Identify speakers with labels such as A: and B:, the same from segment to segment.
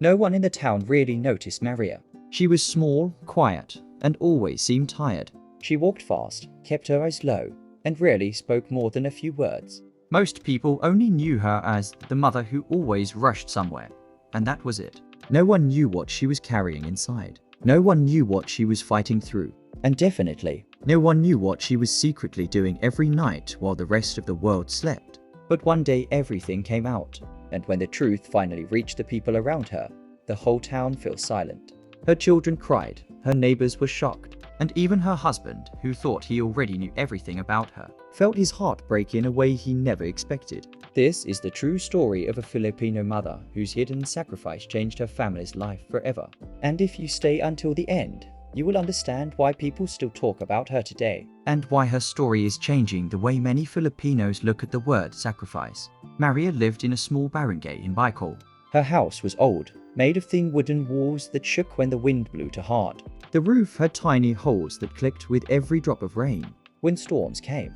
A: No one in the town really noticed Maria.
B: She was small, quiet, and always seemed tired.
A: She walked fast, kept her eyes low, and rarely spoke more than a few words.
B: Most people only knew her as the mother who always rushed somewhere, and that was it. No one knew what she was carrying inside. No one knew what she was fighting through.
A: And definitely,
B: no one knew what she was secretly doing every night while the rest of the world slept.
A: But one day everything came out, and when the truth finally reached the people around her, the whole town fell silent. Her children cried, her neighbors were shocked,
B: and even her husband, who thought he already knew everything about her,
A: felt his heart break in a way he never expected. This is the true story of a Filipino mother whose hidden sacrifice changed her family's life forever. And if you stay until the end, you will understand why people still talk about her today.
B: And why her story is changing the way many Filipinos look at the word sacrifice. Maria lived in a small barangay in Bicol.
A: Her house was old, made of thin wooden walls that shook when the wind blew too hard.
B: The roof had tiny holes that clicked with every drop of rain.
A: When storms came,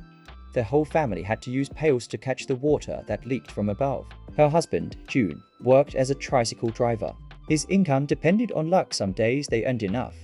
A: the whole family had to use pails to catch the water that leaked from above. Her husband, June, worked as a tricycle driver. His income depended on luck. Some days they earned enough.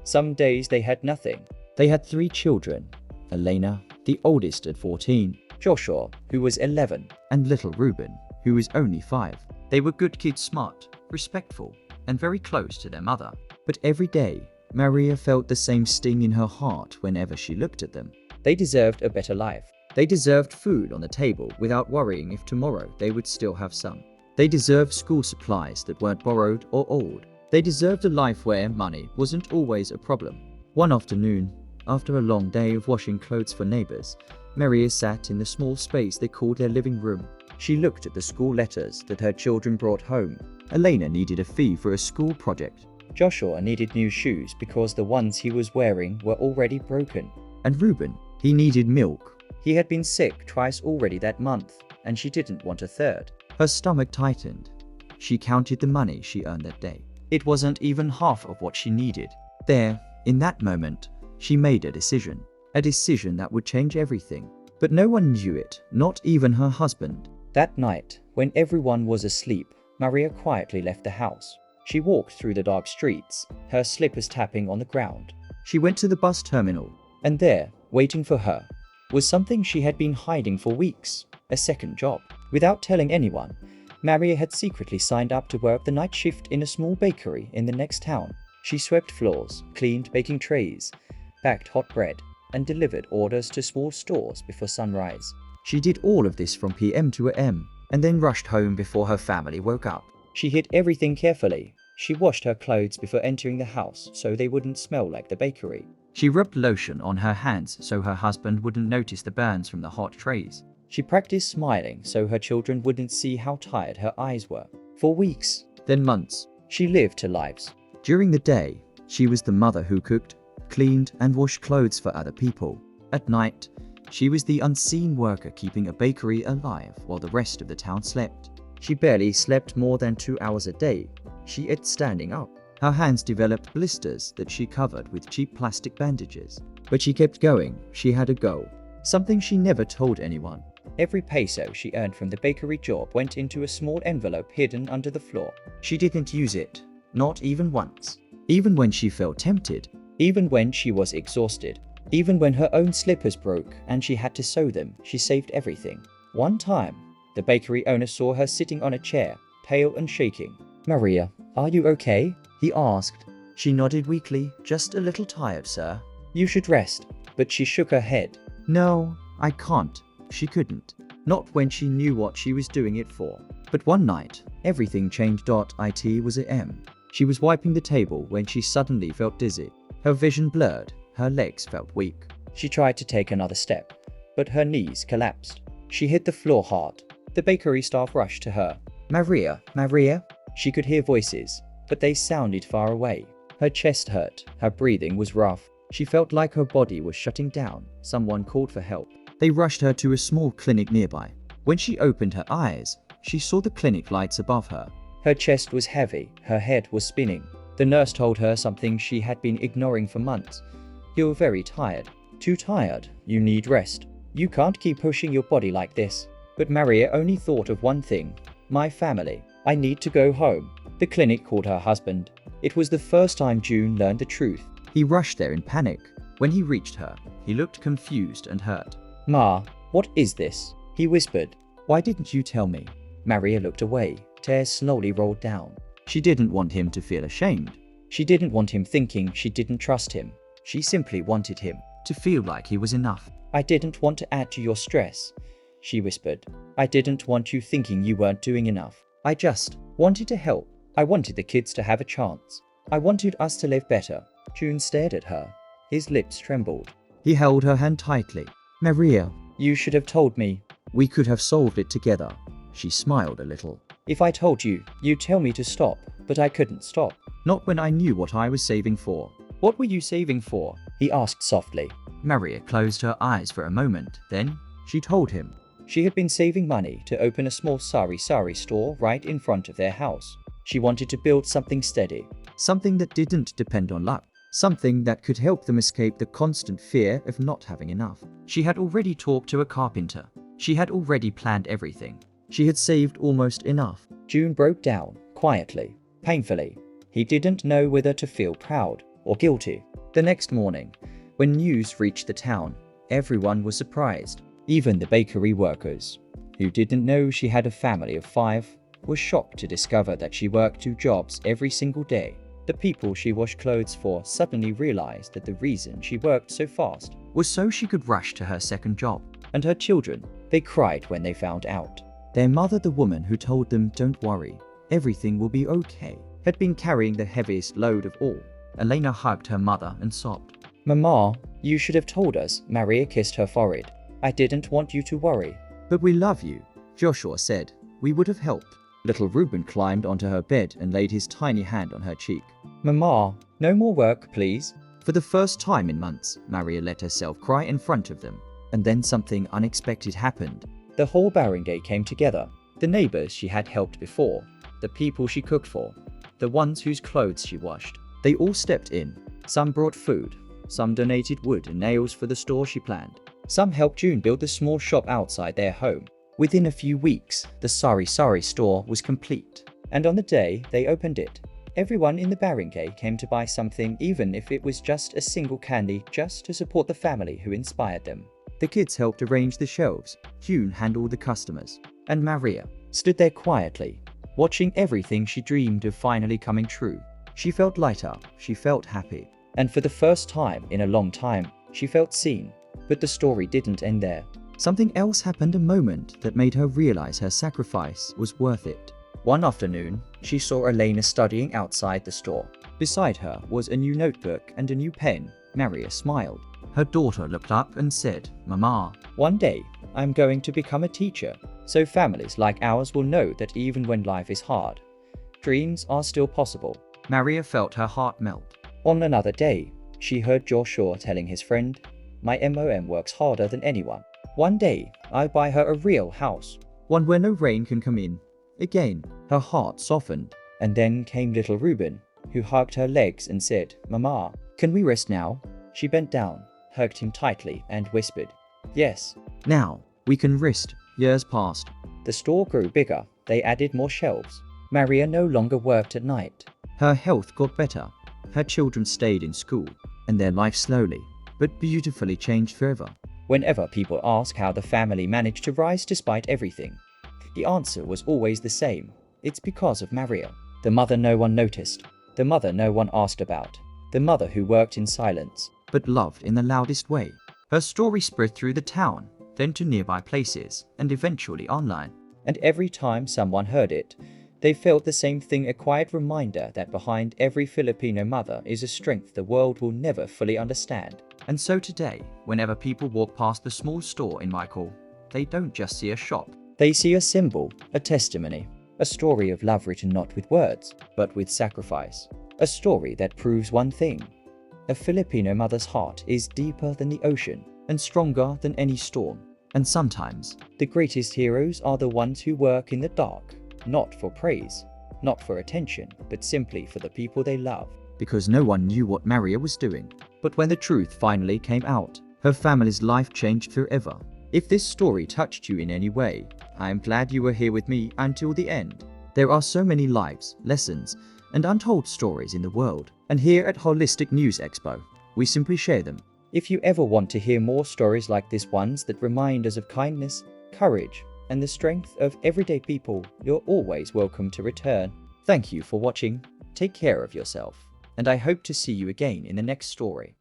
A: Some days they had nothing. They had 3 children. Elena, the oldest at 14, Joshua, who was 11,
B: and little Ruben, who was only 5. They were good kids, smart, respectful, and very close to their mother. But every day, Maria felt the same sting in her heart whenever she looked at them.
A: They deserved a better life.
B: They deserved food on the table without worrying if tomorrow they would still have some. They deserved school supplies that weren't borrowed or old. They deserved a life where money wasn't always a problem. One afternoon, after a long day of washing clothes for neighbors, Maria sat in the small space they called their living room. She looked at the school letters that her children brought home. Elena needed a fee for a school project.
A: Joshua needed new shoes because the ones he was wearing were already broken.
B: And Ruben, he needed milk.
A: He had been sick twice already that month, and she didn't want a third.
B: Her stomach tightened. She counted the money she earned that day. It wasn't even half of what she needed. There, in that moment, she made a decision that would change everything. But no one knew it, not even her husband.
A: That night, when everyone was asleep, Maria quietly left the house. She walked through the dark streets, her slippers tapping on the ground.
B: She went to the bus terminal.
A: And there, waiting for her, was something she had been hiding for weeks, a second job. Without telling anyone, Maria had secretly signed up to work the night shift in a small bakery in the next town. She swept floors, cleaned baking trays, packed hot bread, and delivered orders to small stores before sunrise.
B: She did all of this from PM to AM, and then rushed home before her family woke up.
A: She hid everything carefully. She washed her clothes before entering the house so they wouldn't smell like the bakery.
B: She rubbed lotion on her hands so her husband wouldn't notice the burns from the hot trays.
A: She practiced smiling so her children wouldn't see how tired her eyes were. For weeks,
B: then months,
A: she lived her lives.
B: During the day, she was the mother who cooked, cleaned, and washed clothes for other people. At night, she was the unseen worker keeping a bakery alive while the rest of the town slept. She barely slept more than 2 hours a day. She ate standing up. Her hands developed blisters that she covered with cheap plastic bandages. But she kept going. She had a goal. Something she never told anyone.
A: Every peso she earned from the bakery job went into a small envelope hidden under the floor.
B: She didn't use it. Not even once. Even when she felt tempted.
A: Even when she was exhausted. Even when her own slippers broke and she had to sew them, she saved everything. One time, the bakery owner saw her sitting on a chair, pale and shaking. "Maria, are you okay?" he asked.
B: She nodded weakly. "Just a little tired, sir."
A: "You should rest." But she shook her head.
B: "No, I can't." She couldn't. Not when she knew what she was doing it for. But one night, everything changed. It was AM. She was wiping the table when she suddenly felt dizzy. Her vision blurred. Her legs felt weak.
A: She tried to take another step, but her knees collapsed. She hit the floor hard. The bakery staff rushed to her. "Maria, Maria?" She could hear voices, but they sounded far away. Her chest hurt. Her breathing was rough. She felt like her body was shutting down. Someone called for help. They rushed her to a small clinic nearby. When she opened her eyes, she saw the clinic lights above her. Her chest was heavy. Her head was spinning. The nurse told her something she had been ignoring for months. "You're very tired. Too tired. You need rest. You can't keep pushing your body like this." But Maria only thought of one thing. "My family. I need to go home." The clinic called her husband. It was the first time June learned the truth.
B: He rushed there in panic. When he reached her, he looked confused and hurt.
A: "Ma, what is this?" he whispered.
B: "Why didn't you tell me?"
A: Maria looked away. Tears slowly rolled down.
B: She didn't want him to feel ashamed.
A: She didn't want him thinking she didn't trust him. She simply wanted him
B: To feel like he was enough.
A: "I didn't want to add to your stress," she whispered. "I didn't want you thinking you weren't doing enough. I just wanted to help. I wanted the kids to have a chance. I wanted us to live better." June stared at her. His lips trembled.
B: He held her hand tightly. "Maria,
A: "You should have told me."
B: we could have solved it together." She smiled a little.
A: "If I told you, you'd tell me to stop, but I couldn't stop."
B: "Not when I knew what I was saving for."
A: "What were you saving for?" he asked softly.
B: Maria closed her eyes for a moment. Then she told him.
A: She had been saving money to open a small sari store right in front of their house. She wanted to build something steady.
B: Something that didn't depend on luck. Something that could help them escape the constant fear of not having enough. She had already talked to a carpenter. She had already planned everything. She had saved almost enough.
A: June broke down, quietly, painfully. He didn't know whether to feel proud or guilty. The next morning, when news reached the town, everyone was surprised. Even the bakery workers, who didn't know she had a family of 5, were shocked to discover that she worked 2 jobs every single day. The people she washed clothes for suddenly realized that the reason she worked so fast
B: Was so she could rush to her second job.
A: and her children, they cried when they found out.
B: Their mother, the woman who told them, "Don't worry, everything will be okay," had been carrying the heaviest load of all. Elena hugged her mother and sobbed.
A: "Mama, you should have told us." Maria kissed her forehead. "I didn't want you to worry."
B: "But we love you," Joshua said. "We would have helped." Little Reuben climbed onto her bed and laid his tiny hand on her cheek.
A: "Mama, no more work, please."
B: For the first time in months, Maria let herself cry in front of them. And then something unexpected happened.
A: The whole barangay came together. The neighbors she had helped before, the people she cooked for, the ones whose clothes she washed.
B: They all stepped in. Some brought food. Some donated wood and nails for the store she planned.
A: Some helped June build a small shop outside their home.
B: Within a few weeks, the Sari store was complete.
A: And on the day they opened it, everyone in the barangay came to buy something, even if it was just a single candy, just to support the family who inspired them.
B: The kids helped arrange the shelves. June handled the customers. And Maria
A: Stood there quietly, watching everything she dreamed of finally coming true.
B: She felt lighter. She felt happy.
A: And for the first time in a long time, she felt seen. But the story didn't end there.
B: Something else happened, a moment that made her realize her sacrifice was worth it.
A: One afternoon, she saw Elena studying outside the store.
B: Beside her was a new notebook and a new pen. Maria smiled. Her daughter looked up and said, "Mama,
A: "One day, I'm going to become a teacher, so families like ours will know that even when life is hard, dreams are still possible."
B: Maria felt her heart melt.
A: On another day, she heard Joshua telling his friend, "My mom works harder than anyone. One day, I'll buy her a real house."
B: One where no rain can come in. Again, her heart softened.
A: And then came little Reuben, who hugged her legs and said, "Mama, can we rest now?" She bent down, hugged him tightly, and whispered, "Yes."
B: Now, we can rest. Years passed.
A: The store grew bigger. They added more shelves. Maria no longer worked at night.
B: Her health got better. Her children stayed in school. And their life slowly, but beautifully changed forever.
A: Whenever people ask how the family managed to rise despite everything, the answer was always the same. It's because of Maria. The mother no one noticed. The mother no one asked about. The mother who worked in silence,
B: but loved in the loudest way. Her story spread through the town, then to nearby places, and eventually online.
A: And every time someone heard it, they felt the same thing, a quiet reminder that behind every Filipino mother is a strength the world will never fully understand.
B: And so today, whenever people walk past the small store in Michael, they don't just see a shop.
A: They see a symbol, a testimony, a story of love written not with words, but with sacrifice. A story that proves one thing: a Filipino mother's heart is deeper than the ocean and stronger than any storm.
B: And sometimes,
A: the greatest heroes are the ones who work in the dark, not for praise, not for attention, but simply for the people they love.
B: Because no one knew what Maria was doing. But when the truth finally came out, her family's life changed forever. If this story touched you in any way, I am glad you were here with me until the end. There are so many lives, lessons, and untold stories in the world, and here at Holistic News Expo, we simply share them.
A: If you ever want to hear more stories like this ones that remind us of kindness, courage, and the strength of everyday people, you're always welcome to return. Thank you for watching, take care of yourself, and I hope to see you again in the next story.